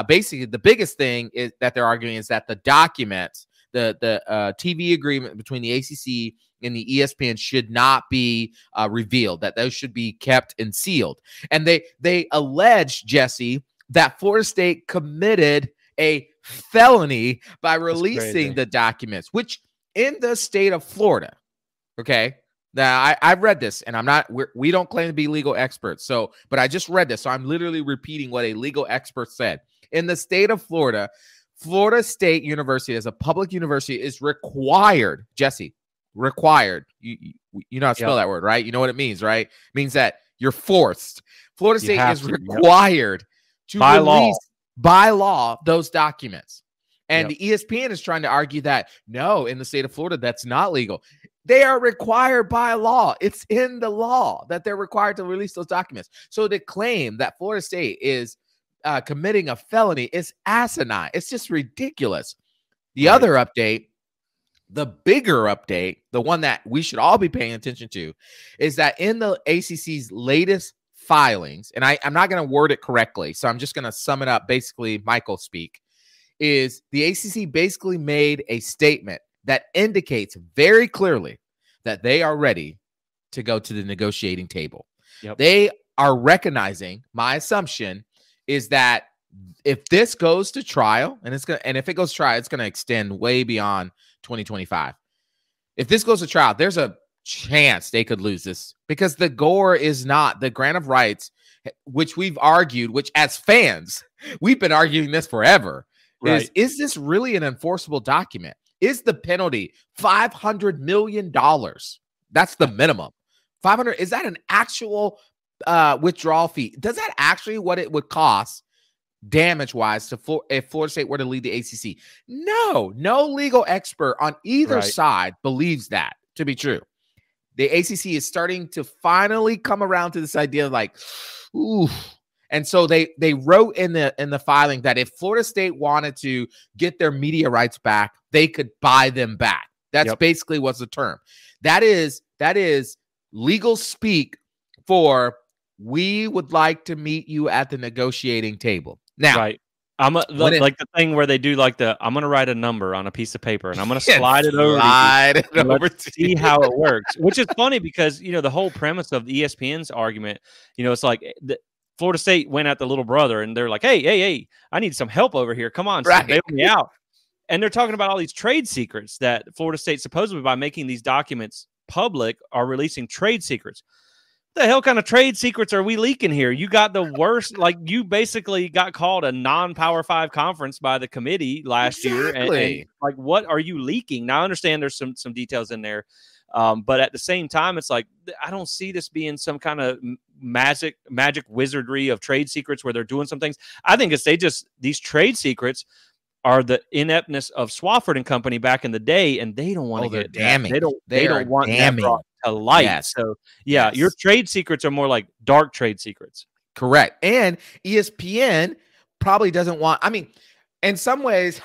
basically the biggest thing is that they're arguing is that the documents, the TV agreement between the ACC and the ESPN should not be revealed, that those should be kept and sealed. And they allege, Jesse, that Florida State committed a felony by releasing the documents, which in the state of Florida, okay? Now, I've read this, and we don't claim to be legal experts. But I just read this, so I'm literally repeating what a legal expert said. In the state of Florida, Florida State University, as a public university, is required, Jesse, required. You know how to spell that word, right? You know what it means, right? It means that you're forced. Florida State is required to release by law those documents. And the ESPN is trying to argue that, no, in the state of Florida, that's not legal. They are required by law. It's in the law that they're required to release those documents. So to claim that Florida State is committing a felony is asinine. It's just ridiculous. The other update, the bigger update, the one that we should all be paying attention to, is that in the ACC's latest filings, and I'm not going to word it correctly, so I'm just going to sum it up, basically Michael speak, is the ACC basically made a statement that indicates very clearly that they are ready to go to the negotiating table. They are recognizing, my assumption is that if this goes to trial, and if it goes to trial, it's going to extend way beyond 2025. If this goes to trial, there's a chance they could lose this, because the GOR is not the grant of rights, which we've argued, which as fans, we've been arguing this forever. Is this really an enforceable document? Is the penalty $500 million? That's the minimum. 500. Is that an actual withdrawal fee? Does that actually what it would cost damage-wise if Florida State were to lead the ACC? No legal expert on either side believes that to be true. The ACC is starting to finally come around to this idea of like, ooh. And so they wrote in the filing that if Florida State wanted to get their media rights back, they could buy them back. That's basically what's the term. That is legal speak for, we would like to meet you at the negotiating table. Now, like the thing where they do I'm going to write a number on a piece of paper and I'm going to slide it over to see how it works, which is funny because, the whole premise of ESPN's argument, it's like Florida State went at the little brother and they're like, hey, I need some help over here. Come on, bail me out. And they're talking about all these trade secrets that Florida State supposedly, by making these documents public, are releasing trade secrets. The hell kind of trade secrets are we leaking here? You got the worst, like you basically got called a non-Power 5 conference by the committee last year. And like, what are you leaking? Now I understand there's some details in there. But at the same time, it's like, I don't see this being some kind of magic wizardry of trade secrets where they're doing some things. I think it's these trade secrets are the ineptness of Swafford and Company back in the day, and they don't want to get damning. They don't want that brought to light. Yes. So your trade secrets are more like dark trade secrets. Correct. And ESPN probably doesn't want, I mean, in some ways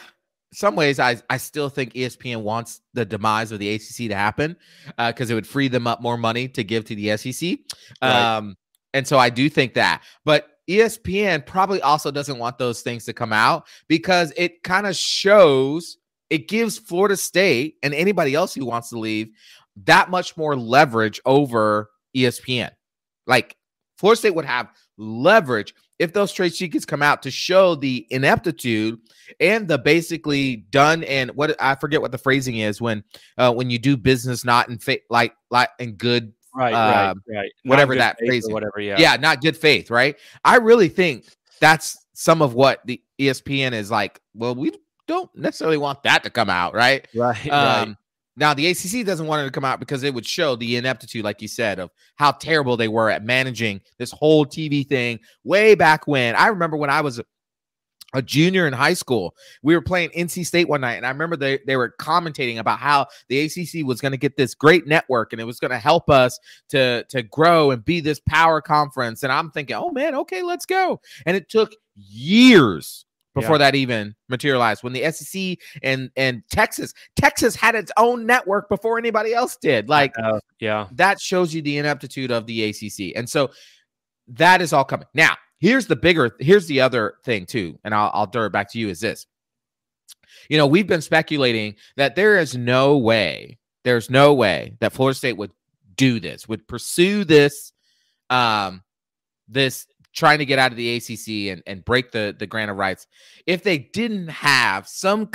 I still think ESPN wants the demise of the ACC to happen because it would free them up more money to give to the SEC. Right. And so I do think that. But ESPN probably also doesn't want those things to come out because it kind of shows, it gives Florida State and anybody else who wants to leave that much more leverage over ESPN. Like Florida State would have leverage if those trade secrets come out to show the ineptitude and the basically done, and what I forget what the phrasing is when you do business not in like in good. Right. Whatever that phrase, whatever. Yeah, not good faith. Right. I really think that's some of what the ESPN is like. Well, we don't necessarily want that to come out. Right. Right. Now the ACC doesn't want it to come out because it would show the ineptitude, like you said, of how terrible they were at managing this whole TV thing way back when. I remember when I was a junior in high school, we were playing NC State one night, and I remember they were commentating about how the ACC was going to get this great network, and it was going to help us to grow and be this power conference. And I'm thinking, oh man, okay, let's go. And it took years before that even materialized. When the SEC and Texas had its own network before anybody else did. Like, that shows you the ineptitude of the ACC. And so that is all coming now. Here's the other thing too, and I'll throw it back to you, is this. You know, we've been speculating that there's no way that Florida State would do this, would pursue this, this trying to get out of the ACC and break the grant of rights if they didn't have some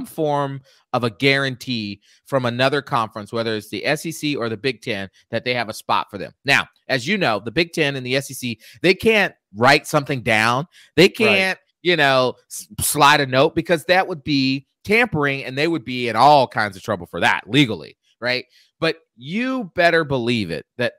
form of a guarantee from another conference, whether it's the SEC or the Big Ten, that they have a spot for them. Now, as you know, the Big Ten and the SEC, they can't write something down. They can't, slide a note, because that would be tampering and they would be in all kinds of trouble for that legally, right? But you better believe it that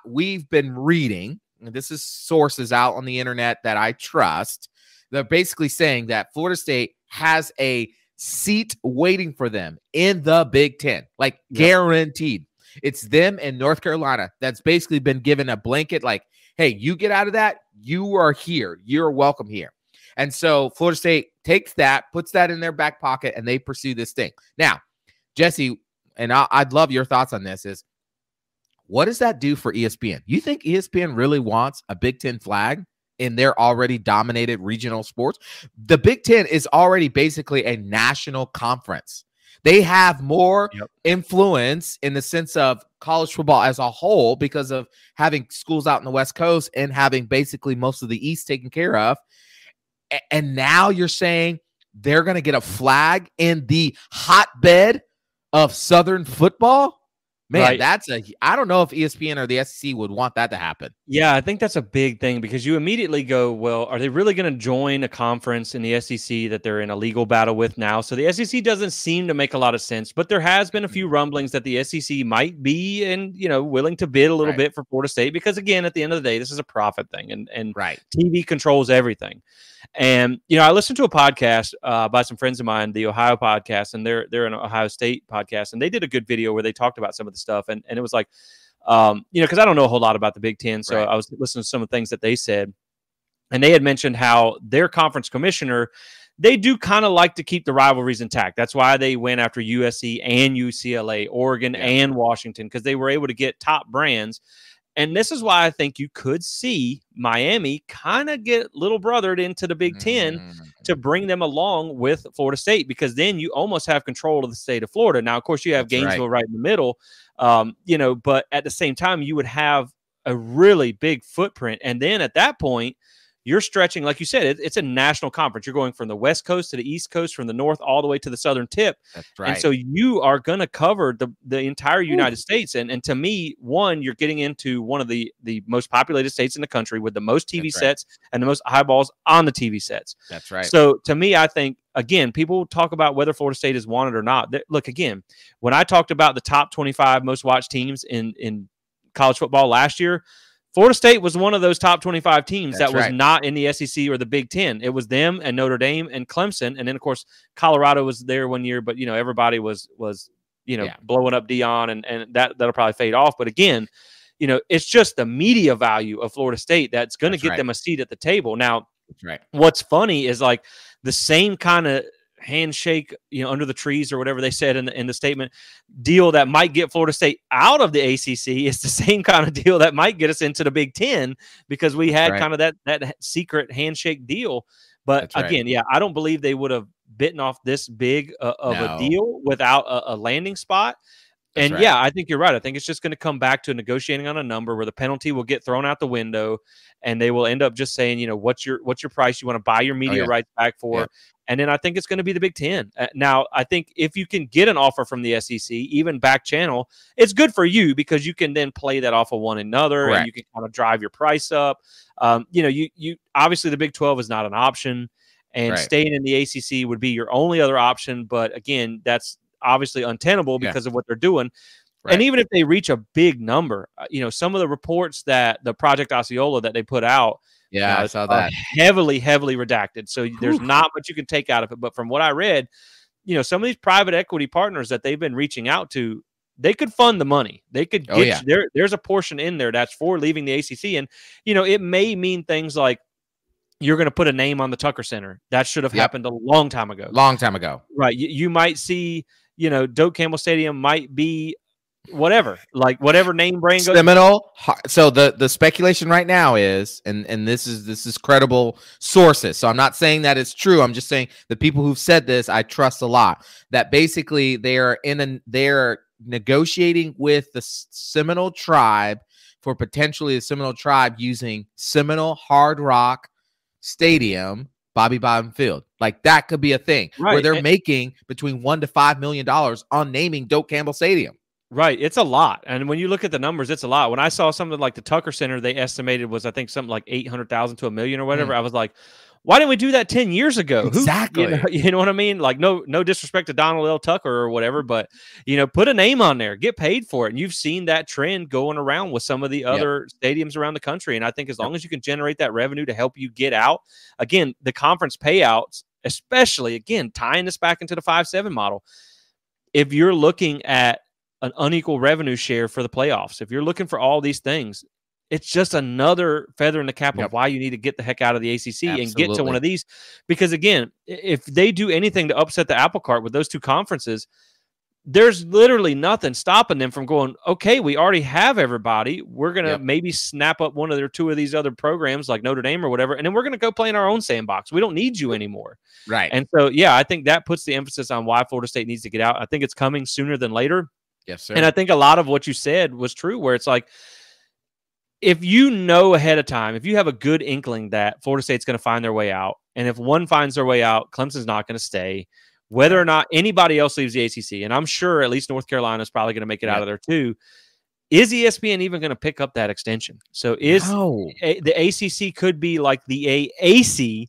we've been reading, and this is sources out on the internet that I trust, they're basically saying that Florida State has a seat waiting for them in the Big Ten, like guaranteed. It's them and North Carolina that's basically been given a blanket, like, hey, you get out of that, you are here, you're welcome here. And so Florida State takes that, puts that in their back pocket, and they pursue this thing. Now, Jesse, and I'd love your thoughts on this, is what does that do for ESPN? You think ESPN really wants a Big Ten flag in their already dominated regional sports? The Big Ten is already basically a national conference. They have more influence in the sense of college football as a whole because of having schools out in the West Coast and having basically most of the East taken care of. And now you're saying they're going to get a flag in the hotbed of Southern football? Man, I don't know if ESPN or the SEC would want that to happen. Yeah, I think that's a big thing, because you immediately go, well, are they really going to join a conference in the SEC that they're in a legal battle with now? So the SEC doesn't seem to make a lot of sense, but there has been a few rumblings that the SEC might be willing to bid a little bit for Florida State, because again, at the end of the day, this is a profit thing, and TV controls everything. And, I listened to a podcast by some friends of mine, the Ohio podcast, and they're an Ohio State podcast, and they did a good video where they talked about some of the stuff. And it was like, because I don't know a whole lot about the Big Ten, so I was listening to some of the things that they said. And they had mentioned how their conference commissioner, they do kind of like to keep the rivalries intact. That's why they went after USC and UCLA, Oregon and Washington, because they were able to get top brands. And this is why I think you could see Miami kind of get little brothered into the Big Ten to bring them along with Florida State, because then you almost have control of the state of Florida. Now, of course, you have Gainesville right in the middle, but at the same time, you would have a really big footprint. And then at that point, you're stretching, like you said, it's a national conference. You're going from the West Coast to the East Coast, from the North all the way to the southern tip. That's right. And so you are going to cover the entire United States. And to me, one, you're getting into one of the most populated states in the country with the most TV sets and the most eyeballs on the TV sets. That's right. So to me, I think, again, people talk about whether Florida State is wanted or not. Look, again, when I talked about the top 25 most watched teams in college football last year, Florida State was one of those top 25 teams that was not in the SEC or the Big Ten. It was them and Notre Dame and Clemson. And then, of course, Colorado was there one year, but, everybody was blowing up Dion, and that'll probably fade off. But again, it's just the media value of Florida State that's going to get them a seat at the table. Now, what's funny is like the same kind of handshake, under the trees or whatever they said in the statement, deal that might get Florida State out of the ACC is the same kind of deal that might get us into the Big Ten, because we had kind of that secret handshake deal. But again, I don't believe they would have bitten off this big of a deal without a landing spot. And I think you're right. I think it's just going to come back to negotiating on a number where the penalty will get thrown out the window, and they will end up just saying, what's your price you want to buy your media rights back for. And then I think it's going to be the Big Ten. Now, I think if you can get an offer from the SEC, even back channel, it's good for you because you can then play that off of one another, and you can kind of drive your price up. You obviously the Big 12 is not an option, and staying in the ACC would be your only other option. But again, that's obviously untenable because of what they're doing. And even if they reach a big number, some of the reports that the Project Osceola that they put out, I saw that, heavily redacted. So there's not much you can take out of it. But from what I read, some of these private equity partners that they've been reaching out to, they could fund the money. They could get there's a portion in there that's for leaving the ACC. And, it may mean things like you're going to put a name on the Tucker Center. That should have happened a long time ago. Right. You might see, Doak Campbell Stadium might be whatever name brand goes. Seminole. So the speculation right now is, and this is credible sources. So I'm not saying that it's true. I'm just saying the people who've said this, I trust a lot, that basically they're negotiating with the Seminole tribe for potentially the Seminole tribe using Seminole Hard Rock Stadium, Bobby Bowden Field. Like that could be a thing where they're making between $1 to $5 million on naming Doak Campbell Stadium. Right. It's a lot. And when you look at the numbers, it's a lot. When I saw something like the Tucker Center, they estimated was, I think, something like 800,000 to $1 million or whatever. I was like, why didn't we do that 10 years ago? Exactly. You know what I mean? Like, no disrespect to Donald L. Tucker or whatever, but, put a name on there, get paid for it. And you've seen that trend going around with some of the other stadiums around the country. And I think as long as you can generate that revenue to help you get out, again, the conference payouts, especially, again, tying this back into the 5-7 model, if you're looking at an unequal revenue share for the playoffs, if you're looking for all these things, it's just another feather in the cap of why you need to get the heck out of the ACC and get to one of these. Because again, if they do anything to upset the apple cart with those two conferences, there's literally nothing stopping them from going, okay, we already have everybody. We're going to maybe snap up one of their two of these other programs like Notre Dame or whatever, and then we're going to go play in our own sandbox. We don't need you anymore. Right. And so, I think that puts the emphasis on why Florida State needs to get out. I think it's coming sooner than later. Yes, sir. And I think a lot of what you said was true, where it's like, if you know ahead of time, if you have a good inkling that Florida State's going to find their way out, and if one finds their way out, Clemson's not going to stay, whether or not anybody else leaves the ACC, and I'm sure at least North Carolina is probably going to make it out of there too, is ESPN even going to pick up that extension? So the ACC could be like the AAC,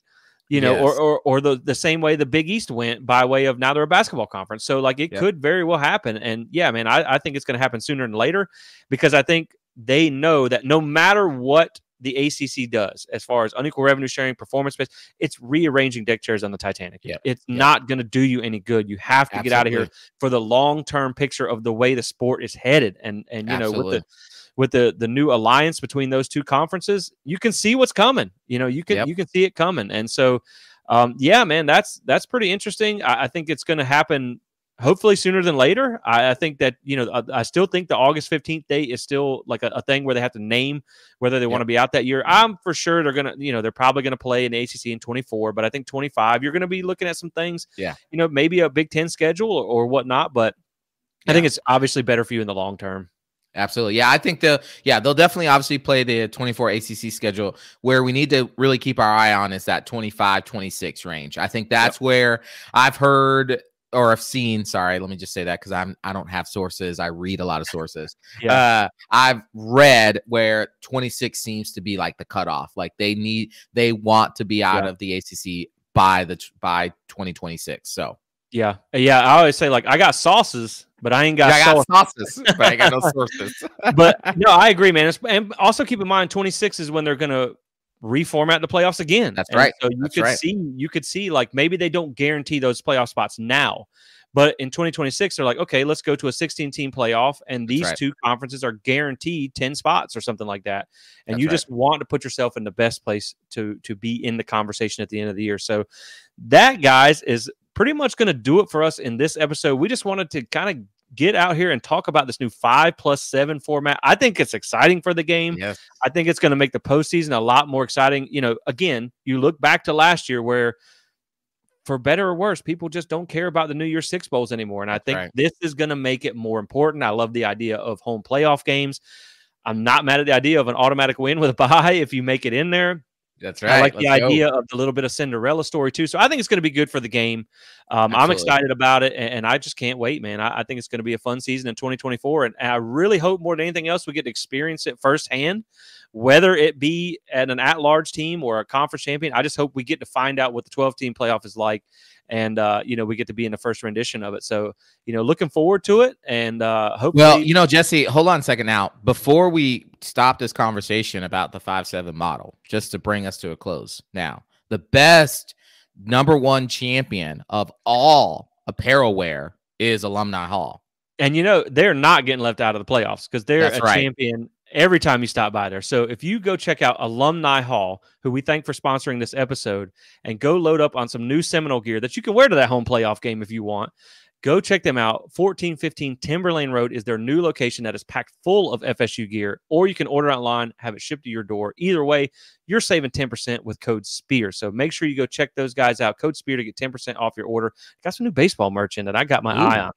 or the same way the Big East went by way of now they're a basketball conference. So like it could very well happen. And I think it's going to happen sooner than later, because I think they know that no matter what the ACC does as far as unequal revenue sharing, performance based, it's rearranging deck chairs on the Titanic. It's not going to do you any good. You have to get out of here for the long-term picture of the way the sport is headed. And with the new alliance between those two conferences, you can see what's coming. You can see it coming. And so, man, that's pretty interesting. I think it's going to happen hopefully sooner than later. I think that, I still think the August 15th date is still like a thing where they have to name whether they want to be out that year. I'm for sure they're going to, they're probably going to play in the ACC in 24, but I think 25, you're going to be looking at some things, maybe a Big Ten schedule or whatnot, but I think it's obviously better for you in the long term. Absolutely. Yeah, I think they'll definitely obviously play the 24 ACC schedule. Where we need to really keep our eye on is that 25-26 range. I think that's where I've heard or I've seen, sorry, let me just say that because I don't have sources. I read a lot of sources. Yeah. I've read where 26 seems to be like the cutoff. Like they want to be out of the ACC by 2026. So yeah. I always say, like, I got sauces, but I ain't got sauces, but I got no sources. But no, I agree, man. And also keep in mind, 26 is when they're going to reformat the playoffs again. That's right. So you could see like maybe they don't guarantee those playoff spots now, but in 2026 they're like, okay, let's go to a 16-team playoff, and these two conferences are guaranteed 10 spots or something like that. And you just want to put yourself in the best place to be in the conversation at the end of the year. So that, guys, is pretty much going to do it for us in this episode. We just wanted to kind of get out here and talk about this new 5+7 format. I think it's exciting for the game. Yes. I think it's going to make the postseason a lot more exciting. You know, again, you look back to last year where, for better or worse, people just don't care about the New Year's Six Bowls anymore. And I think this is going to make it more important. I love the idea of home playoff games. I'm not mad at the idea of an automatic win with a bye if you make it in there. That's right. I like the idea of the little bit of Cinderella story too. So I think it's going to be good for the game. I'm excited about it, and I just can't wait, man. I think it's going to be a fun season in 2024, and I really hope more than anything else we get to experience it firsthand, whether it be at an at-large team or a conference champion. I just hope we get to find out what the 12-team playoff is like, and we get to be in the first rendition of it. So looking forward to it, and hopefully. Well, Jesse, hold on a second now. Before we stop this conversation about the 5-7 model, just to bring us to a close now, the best #1 champion of all apparel wear is Alumni Hall. And they're not getting left out of the playoffs because they're champion every time you stop by there. So if you go check out Alumni Hall, who we thank for sponsoring this episode, and go load up on some new Seminole gear that you can wear to that home playoff game if you want, go check them out. 1415 Timberlane Road is their new location that is packed full of FSU gear, or you can order online, have it shipped to your door. Either way, you're saving 10% with code SPEAR. So make sure you go check those guys out. Code SPEAR to get 10% off your order. Got some new baseball merch in that I got my eye on.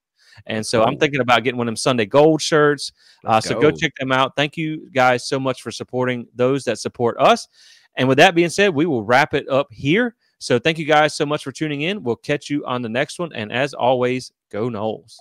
And so I'm thinking about getting one of them Sunday Gold shirts. So go check them out. Thank you guys so much for supporting those that support us. And with that being said, we will wrap it up here. So thank you guys so much for tuning in. We'll catch you on the next one. And as always, go Noles.